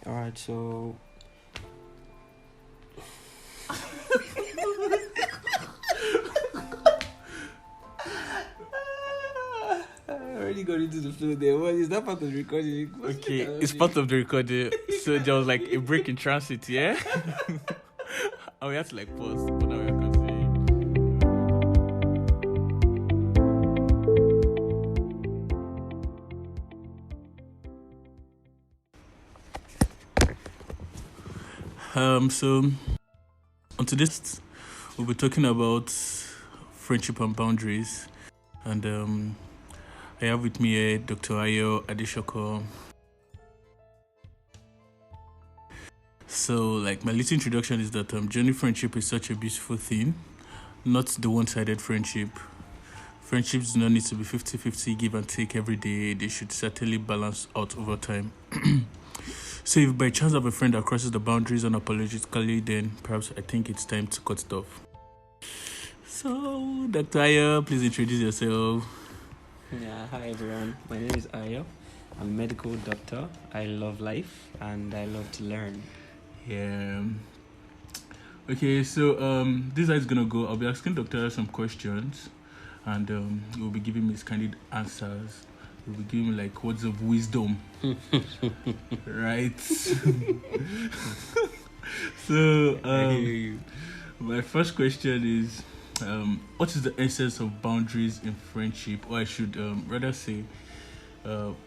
All right, so I already got into the flow there. What is that part of the recording? Okay, it's part of the recording. So there was like a break in transit, yeah? And we had to like pause, but now we are continuing. So on today's we'll be talking about friendship and boundaries, and I have with me here Dr. Ayo Adesokan. So, like, my little introduction is that genuine friendship is such a beautiful thing, not the one-sided friendship. Friendships do not need to be 50-50, give and take every day. They should certainly balance out over time. So if by chance have a friend that crosses the boundaries unapologetically, then perhaps I think it's time to cut it off. So, Dr. Ayo, please introduce yourself. Yeah, hi everyone. My name is Ayo. I'm a medical doctor. I love life and I love to learn. Yeah. Okay, so this is how it's gonna go. I'll be asking Dr. some questions, and you'll be giving me his candid answers. We'll be giving me like words of wisdom, right? So my first question is, what is the essence of boundaries in friendship? Or I should rather say,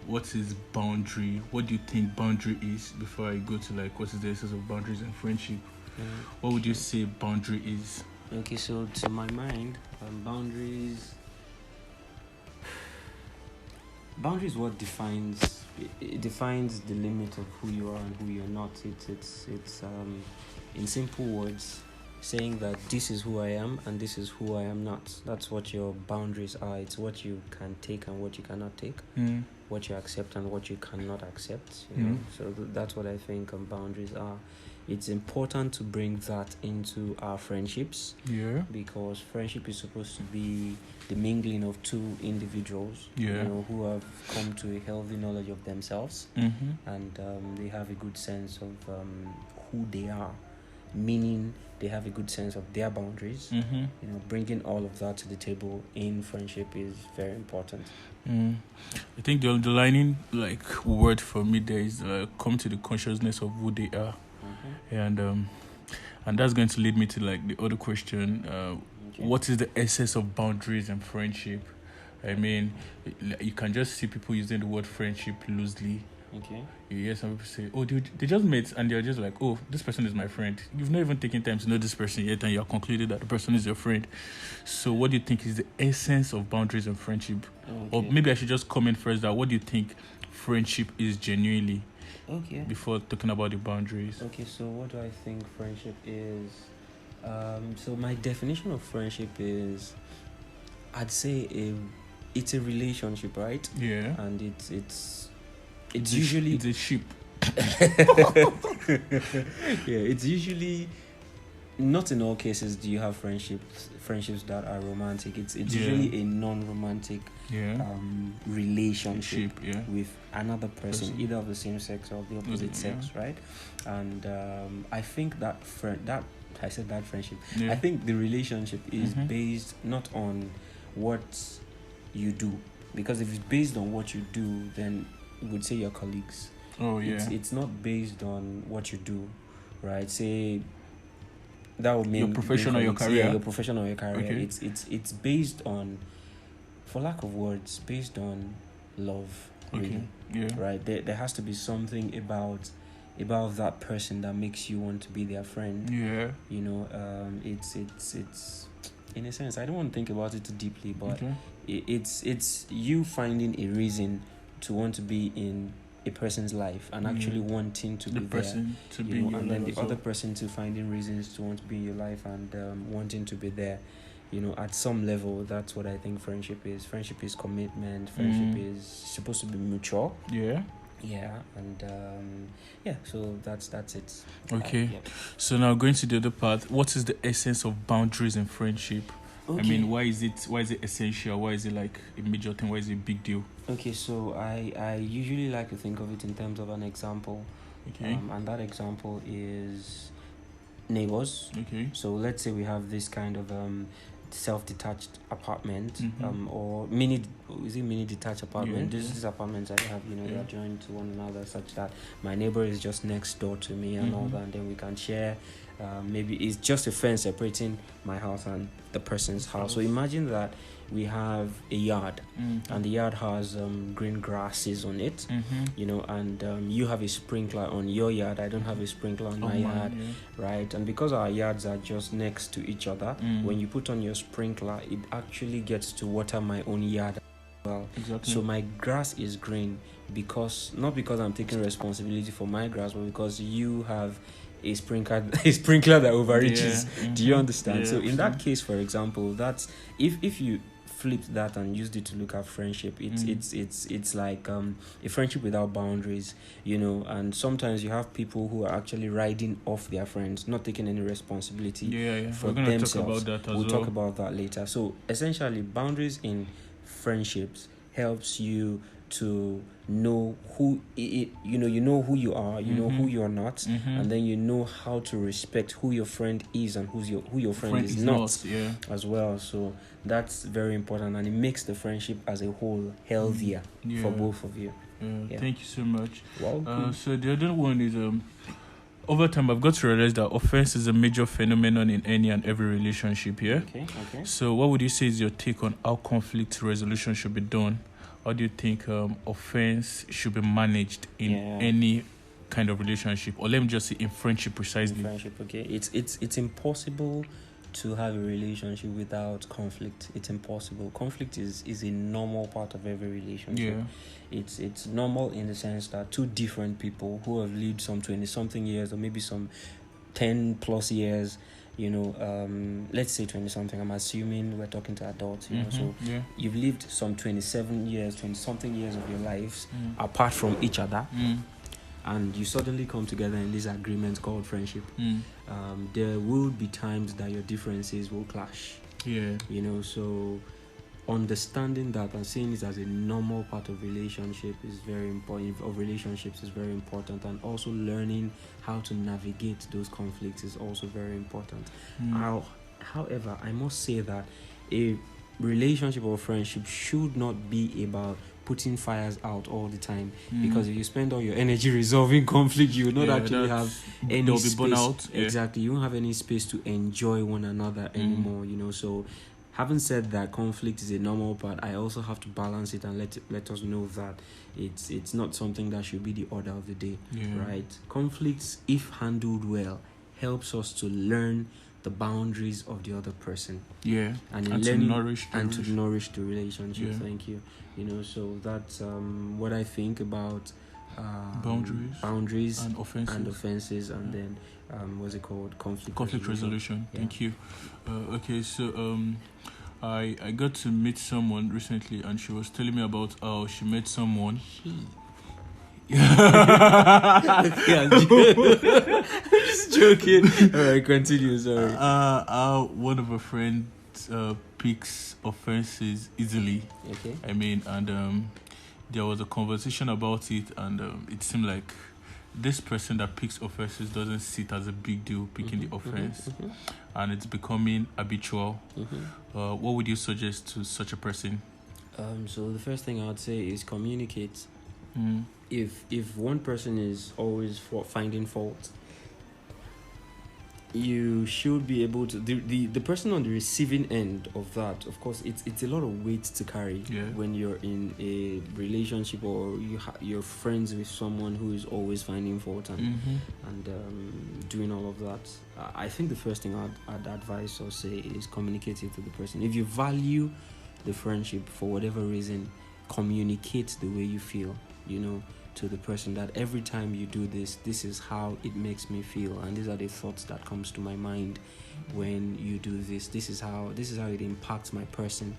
what is boundary? What do you think boundary is? Before I go to like, what is the essence of boundaries in friendship? What would you say boundary is? Okay, so to my mind, boundaries what defines it defines the limit of who you are and who you're not. It's in simple words saying that this is who I am and this is who I am not. That's what your boundaries are. It's what you can take and what you cannot take, what you accept and what you cannot accept, you know. So that's what I think boundaries are. It's important to bring that into our friendships, because friendship is supposed to be the mingling of two individuals, you know, who have come to a healthy knowledge of themselves, and they have a good sense of who they are, meaning they have a good sense of their boundaries. You know, bringing all of that to the table in friendship is very important. I think the underlining like word for me there is come to the consciousness of who they are. And that's going to lead me to like the other question. What is the essence of boundaries in friendship? I mean, you can just see people using the word friendship loosely. Okay. You hear some people say, oh, dude, they just met and they're just like, oh, this person is my friend. You've not even taken time to know this person yet, and you're concluded that the person is your friend. So what do you think is the essence of boundaries in friendship? Or maybe I should just comment first that what do you think friendship is genuinely? Okay. Before talking about the boundaries. Okay, so what do I think friendship is? So my definition of friendship is, I'd say it's a relationship, right? Yeah. And it's usually it's a ship. Yeah, it's usually not in all cases do you have friendships that are romantic. It's usually a non-romantic relationship with another person, either of the same sex or the opposite sex, right? And I think that friendship. I think the relationship is based not on what you do, because if it's based on what you do, then you would say you're colleagues. Oh yeah. It's not based on what you do, right? Say that would mean your profession or your career. Yeah, your profession or your career. Okay. It's based on, for lack of words, based on love. Really. Yeah. Right. There has to be something about that person that makes you want to be their friend. Yeah. You know, it's in a sense, I don't want to think about it too deeply, but it's you finding a reason to want to be in a person's life and actually wanting to be there, and then the other person to finding reasons to want to be in your life and wanting to be there. You know, at some level, that's what I think friendship is. Friendship is commitment. Friendship is supposed to be mutual. Yeah. Yeah, and so that's it. Okay. So now going to the other part, what is the essence of boundaries in friendship? I mean, why is it essential? Why is it like a major thing? Why is it a big deal? Okay, so I usually like to think of it in terms of an example. Okay. And that example is neighbors. Okay. So let's say we have this kind of self-detached apartment, Mm-hmm. or mini detached apartment. Yeah. These apartments I have, they are joined to one another, such that my neighbor is just next door to me and all that, and then we can share. Maybe it's just a fence separating my house and the person's house. So imagine that we have a yard, and the yard has green grasses on it, and you have a sprinkler on your yard. I don't have a sprinkler on my yard, right? And because our yards are just next to each other, when you put on your sprinkler, it actually gets to water my own yard. Well, exactly. So my grass is green not because I'm taking responsibility for my grass, but because you have a sprinkler that overreaches. Do you understand? So in that case, for example, that's if you flipped that and used it to look at friendship, it's like a friendship without boundaries, and sometimes you have people who are actually riding off their friends, not taking any responsibility for themselves. Talk about that as we'll talk about that later. So essentially, boundaries in friendships helps you to know who you know who you are, you know who you're not, and then you know how to respect who your friend is and who your friend is not as well. So that's very important, and it makes the friendship as a whole healthier for both of you. Thank you so much. Welcome. So the other one is over time I've got to realize that offense is a major phenomenon in any and every relationship. Okay. So what would you say is your take on how conflict resolution should be done? How do you think offense should be managed in any kind of relationship, or let me just say in friendship precisely? In friendship, okay. It's impossible to have a relationship without conflict. It's impossible. Conflict is a normal part of every relationship. It's normal in the sense that two different people who have lived some 20-something years, or maybe some 10 plus years, let's say 20-something. I'm assuming we're talking to adults, so you've lived some 20-something years of your lives apart from each other, and you suddenly come together in this agreement called friendship. There will be times that your differences will clash. So understanding that and seeing it as a normal part of relationships is very important, and also learning how to navigate those conflicts is also very important. However, I must say that a relationship or friendship should not be about putting fires out all the time, because if you spend all your energy resolving conflict, you will not actually have any space. Burnout. Exactly, you won't have any space to enjoy one another anymore. So having said that conflict is a normal part, I also have to balance it and let us know that it's not something that should be the order of the day, right? Conflicts, if handled well, helps us to learn the boundaries of the other person. And to nourish the relationship. Thank you. So that's what I think about boundaries and offenses, and then what's it called? Conflict resolution. Thank you. Okay, so I got to meet someone recently, and she was telling me about how she met someone. I'm just joking. Alright, continue. Sorry. One of her friends picks offenses easily. Okay. I mean, and there was a conversation about it, and it seemed like this person that picks offenses doesn't see it as a big deal picking the offense, and it's becoming habitual. What would you suggest to such a person? So the first thing I would say is communicate. If one person is always finding fault, you should be able to the person on the receiving end of that. Of course, it's a lot of weight to carry when you're in a relationship, or you're friends with someone who is always finding fault and doing all of that. I think the first thing I'd advise or say is communicate it to the person. If you value the friendship for whatever reason, communicate the way you feel, to the person, that every time you do this is how it makes me feel, and these are the thoughts that comes to my mind when you do this. This is how it impacts my person,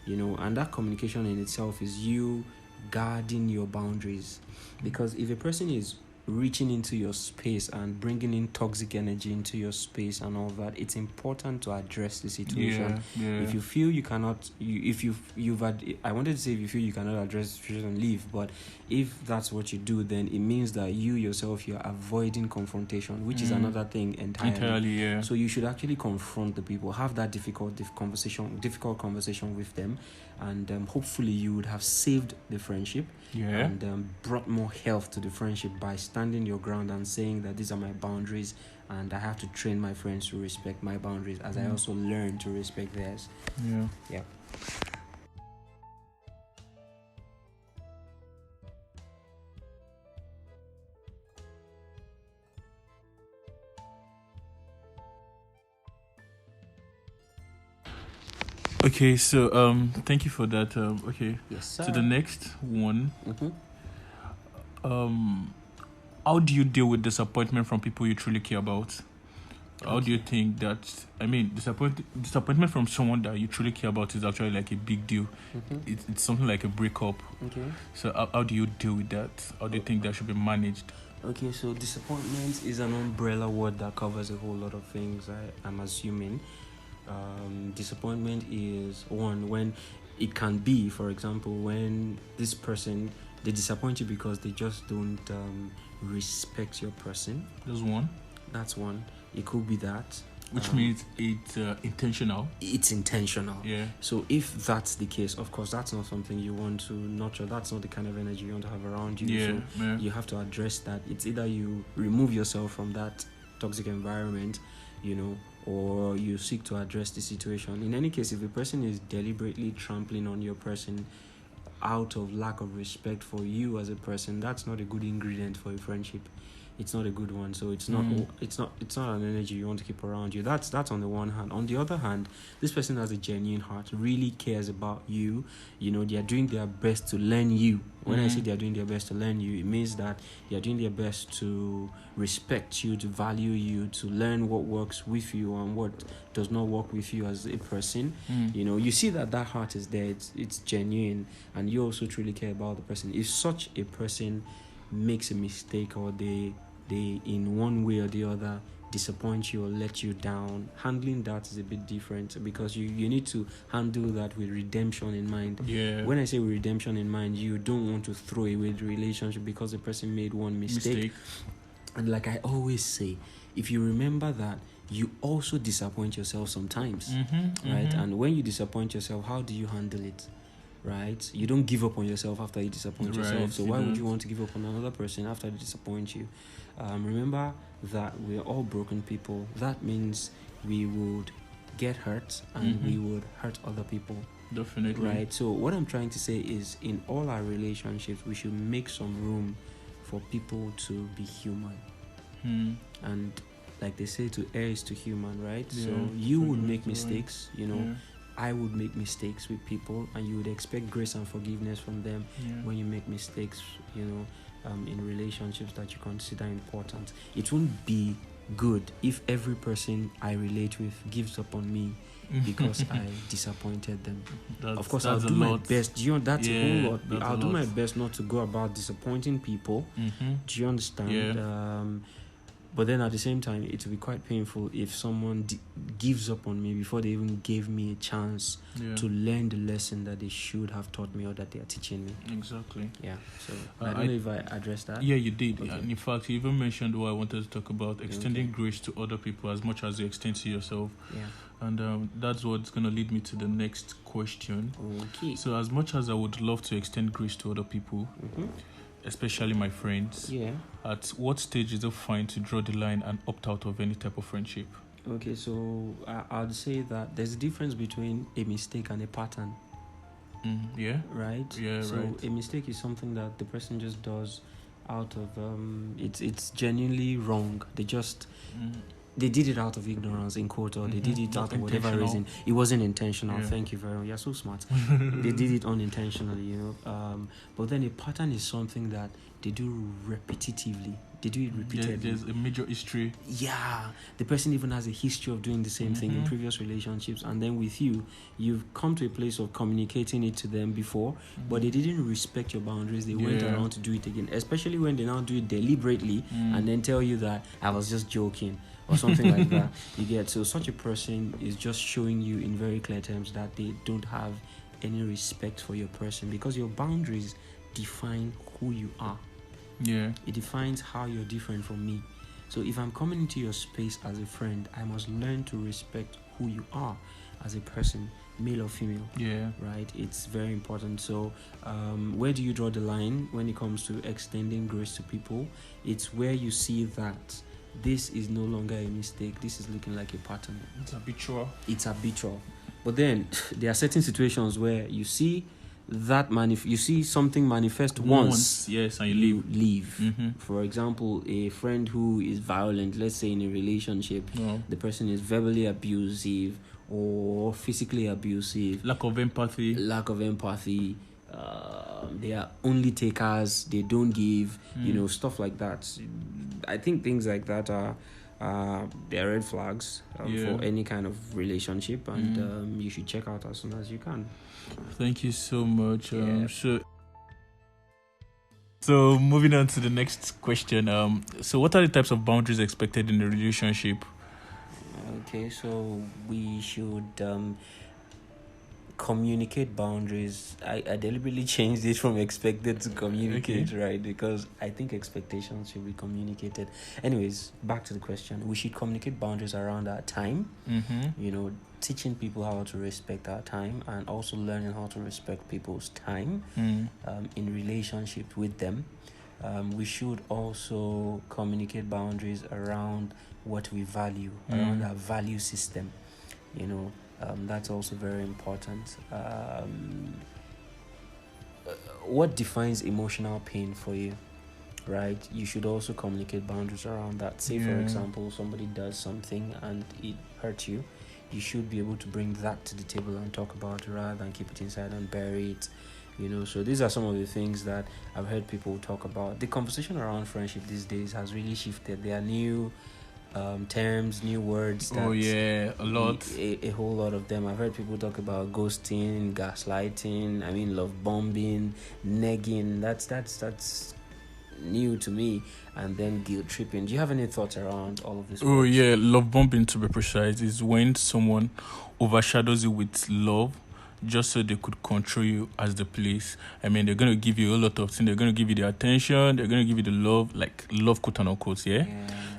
and that communication in itself is you guarding your boundaries. Because if a person is reaching into your space and bringing in toxic energy into your space and all that, it's important to address the situation. If you feel you cannot, I wanted to say if you feel you cannot address the situation, leave. But if that's what you do, then it means that you yourself, you're avoiding confrontation, which is another thing entirely. So you should actually confront the people, have that difficult conversation with them, and hopefully you would have saved the friendship and brought more health to the friendship by standing your ground and saying that these are my boundaries, and I have to train my friends to respect my boundaries as I also learn to respect theirs. Yeah. Okay, so thank you for that. Okay. Yes, sir. To the next one. How do you deal with disappointment from people you truly care about? How do you think that? I mean, disappointment from someone that you truly care about is actually like a big deal. It's something like a breakup. Okay. So how do you deal with that? How do you think that should be managed? Okay, so disappointment is an umbrella word that covers a whole lot of things, I'm assuming. Disappointment is one when it can be, for example, when this person, they disappoint you because they just don't respect your person. That's one. It could be that. Which means it's intentional. It's intentional. Yeah. So if that's the case, of course, that's not something you want to nurture. That's not the kind of energy you want to have around you. Yeah. So you have to address that. It's either you remove yourself from that toxic environment, or you seek to address the situation. In any case, if a person is deliberately trampling on your person out of lack of respect for you as a person, that's not a good ingredient for a friendship. It's not a good one. So it's not an energy you want to keep around you. That's on the one hand. On the other hand, this person has a genuine heart, really cares about you. They are doing their best to learn you. When I say they are doing their best to learn you, it means that they are doing their best to respect you, to value you, to learn what works with you and what does not work with you as a person. You see that heart is there. It's genuine, and you also truly care about the person. If such a person makes a mistake, or they in one way or the other disappoint you or let you down, handling that is a bit different, because you need to handle that with redemption in mind. When I say with redemption in mind, you don't want to throw away the relationship because the person made one mistake. And like I always say, if you remember that, you also disappoint yourself sometimes, right? And when you disappoint yourself, how do you handle it? Right? You don't give up on yourself after you disappoint yourself. So why would you want to give up on another person after they disappoint you? Remember that we're all broken people. That means we would get hurt and we would hurt other people. Definitely. Right? So what I'm trying to say is, in all our relationships, we should make some room for people to be human. And like they say, to err is to human, right? So you would make mistakes, I would make mistakes with people, and you would expect grace and forgiveness from them when you make mistakes, in relationships that you consider important. It won't be good if every person I relate with gives up on me because I disappointed them. Of course, I'll do my best. Do you know that's a whole lot? I'll do my best not to go about disappointing people. Do you understand? But then at the same time, it will be quite painful if someone gives up on me before they even gave me a chance to learn the lesson that they should have taught me or that they are teaching me. Exactly. Yeah. So I don't know if I addressed that. Yeah, you did. Okay. And in fact, you even mentioned what I wanted to talk about, extending grace to other people as much as you extend to yourself. Yeah. And that's what's going to lead me to the next question. Okay. So as much as I would love to extend grace to other people, especially my friends, at what stage is it fine to draw the line and opt out of any type of friendship? Okay, so I'd say that there's a difference between a mistake and a pattern. Right? Yeah, so right. A mistake is something that the person just does out of it's genuinely wrong. They just they did it out of ignorance, in quote, or they did it out of whatever reason. It wasn't intentional. Thank you very much. You're so smart. They did it unintentionally, But then a pattern is something that they do repetitively. They do it repeatedly. There's a major history. Yeah, the person even has a history of doing the same thing in previous relationships, and then with you, you've come to a place of communicating it to them before, but they didn't respect your boundaries. They went around to do it again, especially when they now do it deliberately and then tell you that I was just joking or something like that. You get, so such a person is just showing you in very clear terms that they don't have any respect for your person, because your boundaries define who you are. Yeah. It defines how you're different from me. So if I'm coming into your space as a friend, I must learn to respect who you are as a person, male or female. Yeah. Right? It's very important. So where do you draw the line when it comes to extending grace to people? It's where you see that this is no longer a mistake. This is looking like a pattern. It's habitual. It's habitual. But then there are certain situations where you see that you see something manifest once, yes, and you leave. For example, a friend who is violent, let's say in a relationship, the person is verbally abusive or physically abusive, lack of empathy, they are only takers, they don't give, stuff like that. I think things like that are they're red flags for any kind of relationship, and you should check out as soon as you can. Thank you so much. So moving on to the next question. So what are the types of boundaries expected in a relationship? Okay, so we should communicate boundaries. I deliberately changed it from expected to communicate, right? Because I think expectations should be communicated. Anyways, back to the question. We should communicate boundaries around our time. Teaching people how to respect our time, and also learning how to respect people's time in relationship with them. We should also communicate boundaries around what we value, around our value system. That's also very important. What defines emotional pain for you, right? You should also communicate boundaries around that. Say, for example, somebody does something and it hurts you. You should be able to bring that to the table and talk about it rather than keep it inside and bury it. So these are some of the things that I've heard people talk about. The conversation around friendship these days has really shifted. There are new terms, new words. A lot. A whole lot of them. I've heard people talk about ghosting, gaslighting, love bombing, negging. That's new to me. And then guilt tripping. Do you have any thoughts around all of this? Love bombing, to be precise, is when someone overshadows you with love just so they could control you as the place. They're going to give you a lot of things. They're going to give you the attention. They're going to give you the love, like love, quote unquote,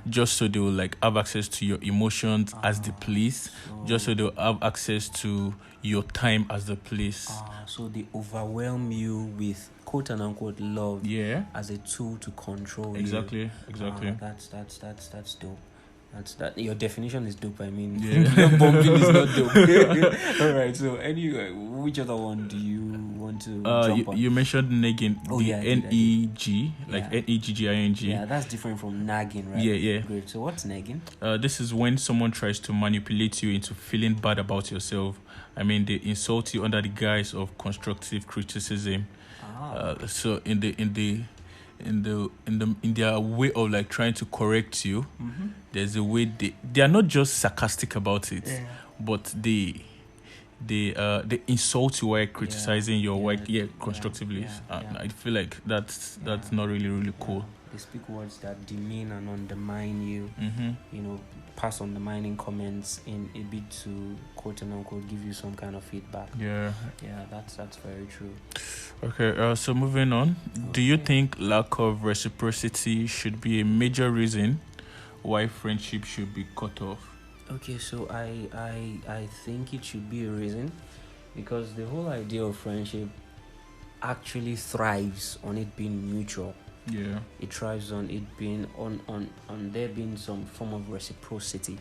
just so they will have access to your emotions as the police, just so they'll have access to your time as the police. So they overwhelm you with quote unquote love as a tool to control you. Exactly. That's dope. That your definition is dope. Love bombing is not dope. All right. So anyway, which other one do you want to jump on? You mentioned negging. N-E-G, like N-E-G-G-I-N-G. Yeah, that's different from nagging, right? Yeah. Great. So what's nagging? This is when someone tries to manipulate you into feeling bad about yourself. They insult you under the guise of constructive criticism. So in their way of trying to correct you, there's a way they are not just sarcastic about it, but they insult you while criticizing your work constructively. I feel like that's not really cool. They speak words that demean and undermine you. Pass undermining comments in a bid to quote unquote give you some kind of feedback. That's very true. Okay, so moving on. Do you think lack of reciprocity should be a major reason why friendship should be cut off? Okay, so I think it should be a reason, because the whole idea of friendship actually thrives on it being mutual. It thrives on it being on there being some form of reciprocity.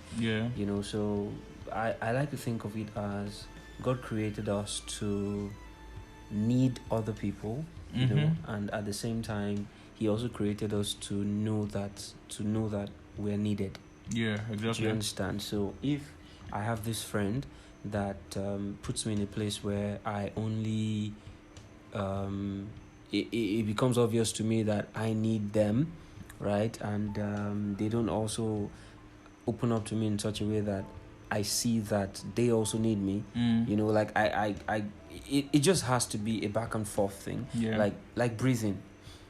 So I like to think of it as God created us to need other people, and at the same time He also created us to know that we're needed. Exactly. Do you understand? So if I have this friend that puts me in a place where I only it becomes obvious to me that I need them, right? And they don't also open up to me in such a way that I see that they also need me. Like it just has to be a back and forth thing. Like breathing.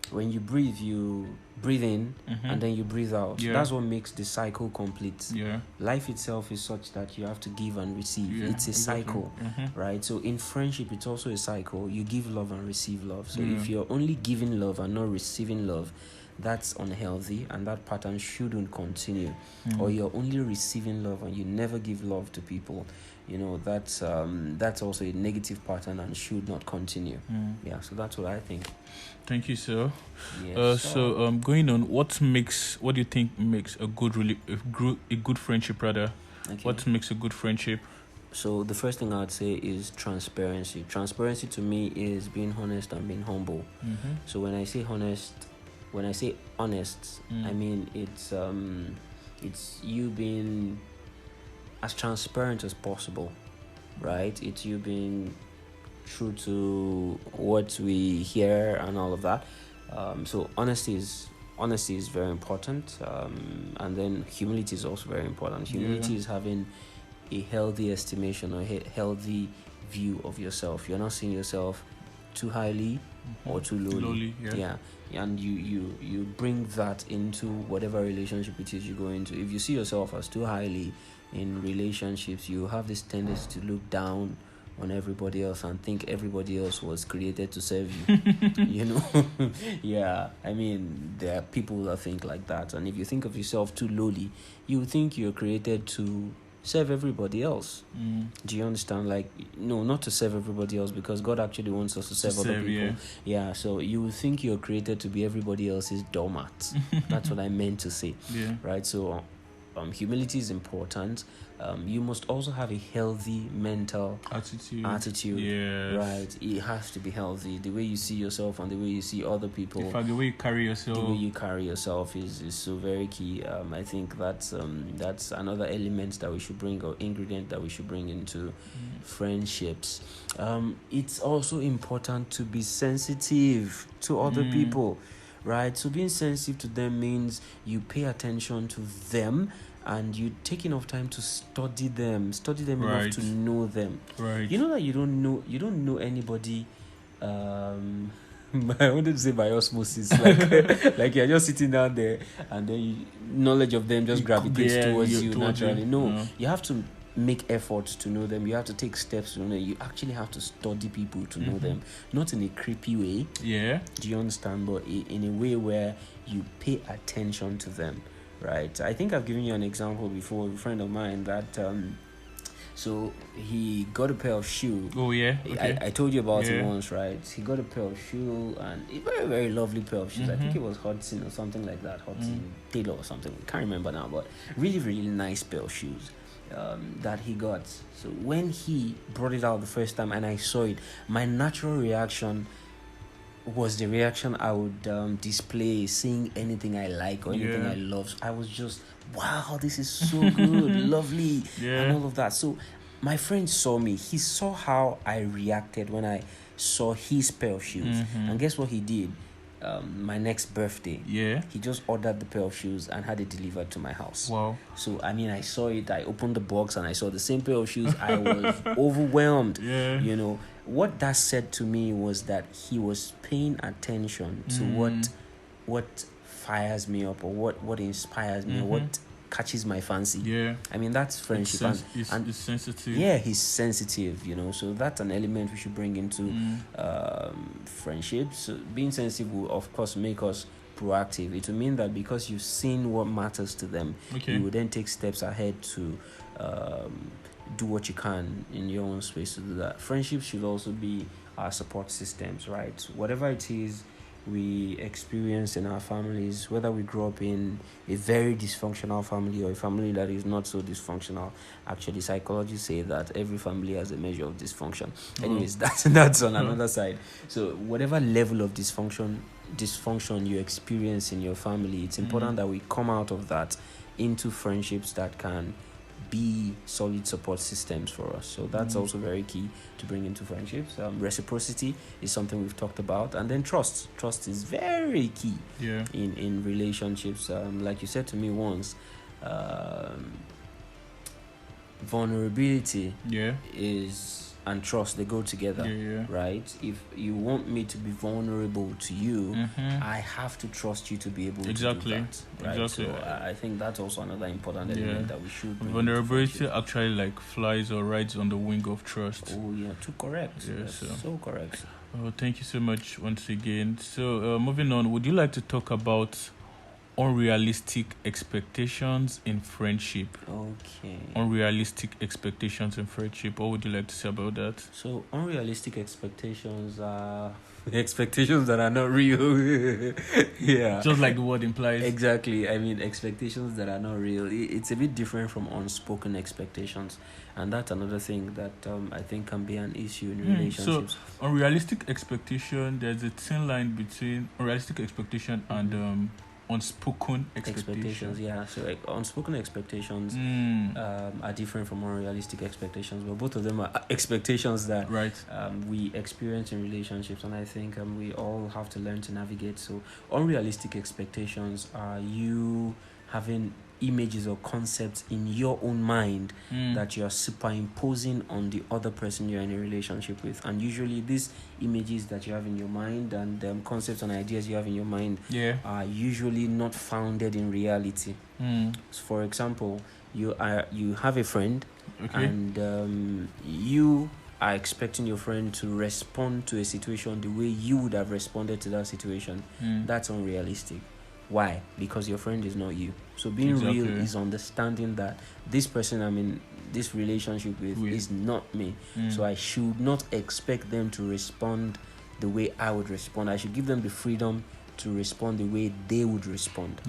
When you breathe in and then you breathe out. That's what makes the cycle complete. Life itself is such that you have to give and receive. It's a cycle, right? So in friendship, it's also a cycle. You give love and receive love. So if you're only giving love and not receiving love, that's unhealthy, and that pattern shouldn't continue. Or you're only receiving love and you never give love to people, that's also a negative pattern and should not continue. So that's what I think. Thank you, sir. Yes, so going on, what do you think makes a good friendship rather? Okay. What makes a good friendship? So the first thing I'd say is transparency. Transparency to me is being honest and being humble. So when I say honest, I mean it's you being as transparent as possible, right? It's you being true to what we hear and all of that. So honesty is very important, and then humility is also very important. Humility is having a healthy estimation or a healthy view of yourself. You're not seeing yourself too highly or too lowly. And you bring that into whatever relationship it is you go into. If you see yourself as too highly in relationships, you have this tendency to look down on everybody else and think everybody else was created to serve you. I mean, there are people that think like that, and if you think of yourself too lowly, you think you're created to serve everybody else. Do you understand? Like, no, not to serve everybody else, because God actually wants us to serve other people. So you would think you're created to be everybody else's doormat. That's what I meant to say. Right? So humility is important. You must also have a healthy mental attitude. Right? It has to be healthy. The way you see yourself and the way you see other people. In fact, the way you carry yourself is so very key. I think that's another element that we should bring, or ingredient that we should bring into friendships. It's also important to be sensitive to other people, right? So being sensitive to them means you pay attention to them and you take enough time to study them enough to know them. You know that you don't know anybody. I wanted to say by osmosis, like you're just sitting down there and then knowledge of them just gravitates towards you naturally. No, you have to make efforts to know them. You have to take steps to know them. You actually have to study people to know them, not in a creepy way. Do you understand? But in a way where you pay attention to them, right? I think I've given you an example before. A friend of mine that so he got a pair of shoes. I told you about it once, right? He got a pair of shoes, and a very, very lovely pair of shoes. I think it was Hudson or something like that, Hudson Taylor or something. Can't remember now, but really, really nice pair of shoes that he got. So when he brought it out the first time and I saw it, my natural reaction was the reaction I would display seeing anything I like or anything I love. I was just, wow, this is so good, lovely, and all of that. So my friend saw me. He saw how I reacted when I saw his pair of shoes. And guess what he did? My next birthday, he just ordered the pair of shoes and had it delivered to my house. Wow. So I mean, I saw it, I opened the box and I saw the same pair of shoes. I was overwhelmed. What that said to me was that he was paying attention to what fires me up, or what inspires me, or what catches my fancy. I mean, that's friendship. It's sensitive. He's sensitive, so that's an element we should bring into friendships. So being sensitive will of course make us proactive. It will mean that because you've seen what matters to them, you will then take steps ahead to do what you can in your own space to do that. Friendships should also be our support systems, right? Whatever it is we experience in our families, whether we grow up in a very dysfunctional family or a family that is not so dysfunctional. Actually, psychologists say that every family has a measure of dysfunction. Anyways, that's on another side. So whatever level of dysfunction you experience in your family, it's important that we come out of that into friendships that can be solid support systems for us. So that's also very key to bring into friendships. Reciprocity is something we've talked about, and then trust is very key in relationships. Like you said to me once, vulnerability is and trust, they go together, right? If you want me to be vulnerable to you, I have to trust you to be able to do that, right? So I think that's also another important element that we should bring. Vulnerability actually like flies or rides on the wing of trust. Oh yeah, too correct. So correct. Oh, thank you so much once again. So moving on, would you like to talk about unrealistic expectations in friendship? Okay. Unrealistic expectations in friendship. What would you like to say about that? So unrealistic expectations are expectations that are not real. Yeah. Just like the word implies. Exactly. I mean, expectations that are not real. It's a bit different from unspoken expectations. And that's another thing that I think can be an issue in relationships. So unrealistic expectation, there's a thin line between unrealistic expectation and unspoken expectations. Yeah, so like unspoken expectations are different from unrealistic expectations, but both of them are expectations that we experience in relationships, and I think we all have to learn to navigate. So unrealistic expectations are you having images or concepts in your own mind that you're superimposing on the other person you're in a relationship with, and usually these images that you have in your mind and concepts and ideas you have in your mind are usually not founded in reality. So for example, you have a friend and you are expecting your friend to respond to a situation the way you would have responded to that situation. That's unrealistic. Why? Because your friend is not you. So being real is understanding that this person I'm in this relationship with is not me. So I should not expect them to respond the way I would respond. I should give them the freedom to respond the way they would respond.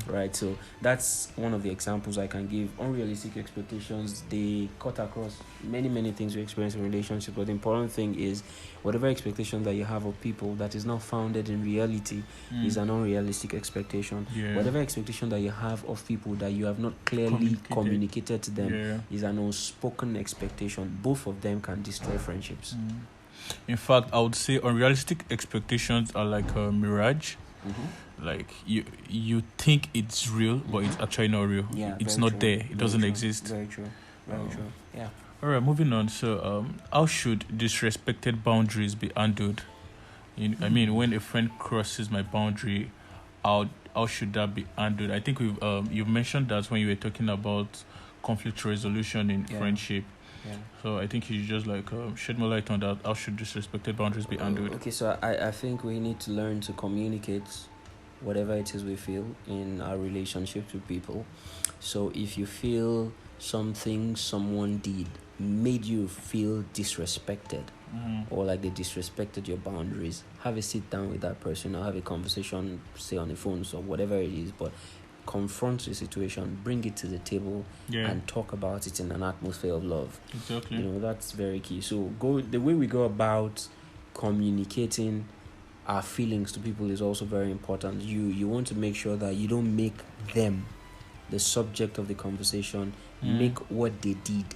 Right? So that's one of the examples I can give. Unrealistic expectations, they cut across many things we experience in relationships. But the important thing is whatever expectation that you have of people that is not founded in reality is an unrealistic expectation. Whatever expectation that you have of people that you have not clearly communicated to them is an unspoken expectation. Both of them can destroy friendships. In fact, I would say unrealistic expectations are like a mirage. Like you think it's real, but it's actually not real. It's not there. It doesn't exist. Very true. Yeah. All right, moving on. So, how should disrespected boundaries be handled? I mean, when a friend crosses my boundary, how should that be handled? I think you've mentioned that when you were talking about conflict resolution in friendship. So I think you just like shed more light on that. How should disrespected boundaries be handled? Okay, so I think we need to learn to communicate whatever it is we feel in our relationships with people. So if you feel something someone did made you feel disrespected or like they disrespected your boundaries, have a sit down with that person or have a conversation, say on the phone or whatever it is, but confront the situation, bring it to the table and talk about it in an atmosphere of love. Exactly. That's very key. So the way we go about communicating our feelings to people is also very important. You want to make sure that you don't make them the subject of the conversation. Make what they did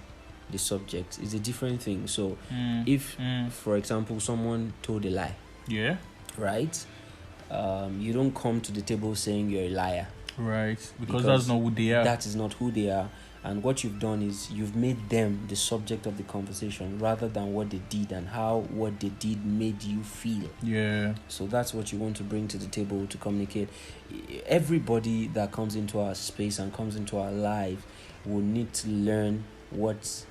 the subject. It's a different thing. So if for example someone told a lie, right, you don't come to the table saying you're a liar. Right, because that's not who they are. That is not who they are. And what you've done is you've made them the subject of the conversation rather than what they did and how what they did made you feel. So that's what you want to bring to the table to communicate. Everybody that comes into our space and comes into our life will need to learn what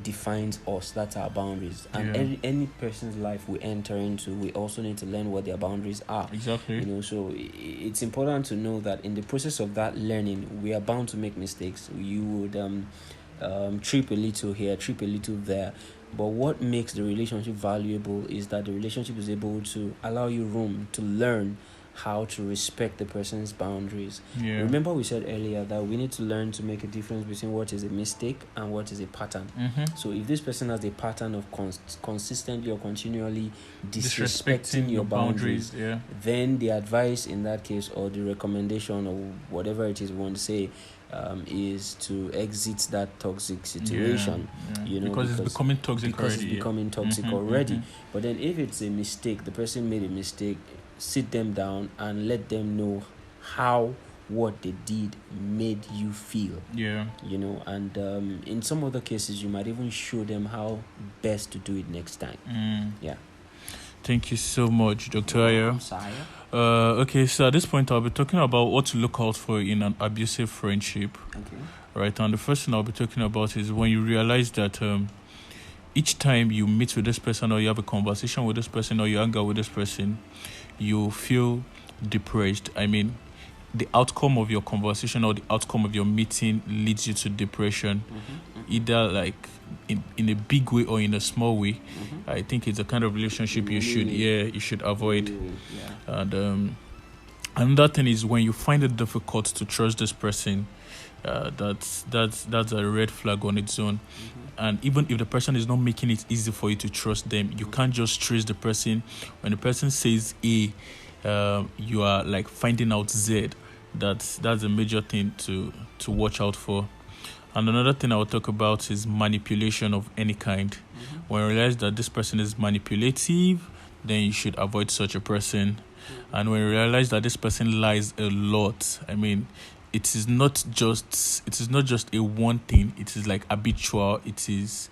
defines us. That's our boundaries. And any person's life we enter into, we also need to learn what their boundaries are. Exactly. So it's important to know that in the process of that learning, we are bound to make mistakes. You would trip a little here, trip a little there. But what makes the relationship valuable is that the relationship is able to allow you room to learn how to respect the person's boundaries. Yeah. Remember we said earlier that we need to learn to make a difference between what is a mistake and what is a pattern. So if this person has a pattern of consistently or continually disrespecting your boundaries, then the advice in that case, or the recommendation, or whatever it is we want to say, is to exit that toxic situation. You know, because it's becoming toxic already. But then if it's a mistake, the person made a mistake, sit them down and let them know how what they did made you feel. You know, and in some other cases you might even show them how best to do it next time. Thank you so much, Dr. Ayo. Okay, so at this point I'll be talking about what to look out for in an abusive friendship. Right, and the first thing I'll be talking about is when you realize that each time you meet with this person, or you have a conversation with this person, or you hang out with this person, you feel depressed. I mean, the outcome of your conversation or the outcome of your meeting leads you to depression, either like in a big way or in a small way. I think it's a kind of relationship you should avoid. And another thing is when you find it difficult to trust this person, that's a red flag on its own. And even if the person is not making it easy for you to trust them, you can't just trace the person. When the person says A, you are like finding out Z. That's a major thing to watch out for. And another thing I will talk about is manipulation of any kind. When you realize that this person is manipulative, then you should avoid such a person. And when you realize that this person lies a lot, I mean, it is not just a one thing. It is like habitual. It is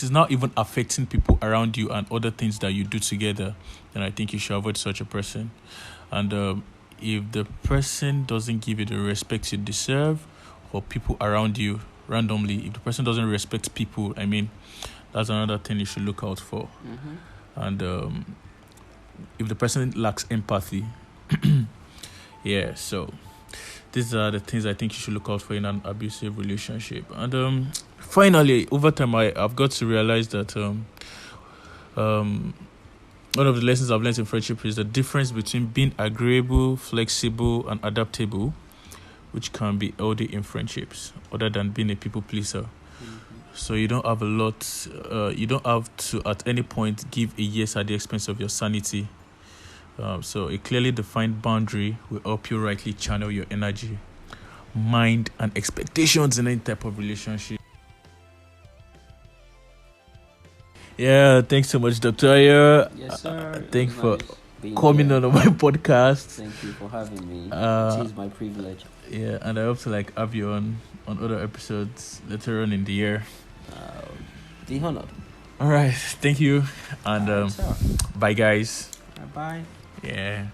not even affecting people around you and other things that you do together. Then I think you should avoid such a person. And if the person doesn't give you the respect you deserve, or people around you randomly, if the person doesn't respect people, I mean, that's another thing you should look out for. And if the person lacks empathy, so these are the things I think you should look out for in an abusive relationship. And finally, over time, I've got to realize that one of the lessons I've learned in friendship is the difference between being agreeable, flexible, and adaptable, which can be healthy in friendships, other than being a people pleaser. So you don't have you don't have to at any point give a yes at the expense of your sanity. So a clearly defined boundary will help you rightly channel your energy, mind, and expectations in any type of relationship. Thanks so much, Dr. Ayo. Yes, sir. Thanks for coming on my podcast. Thank you for having me. It is my privilege. And I hope to have you on other episodes later on in the year. Be honored. All right, thank you, and bye, guys. Bye. Yeah.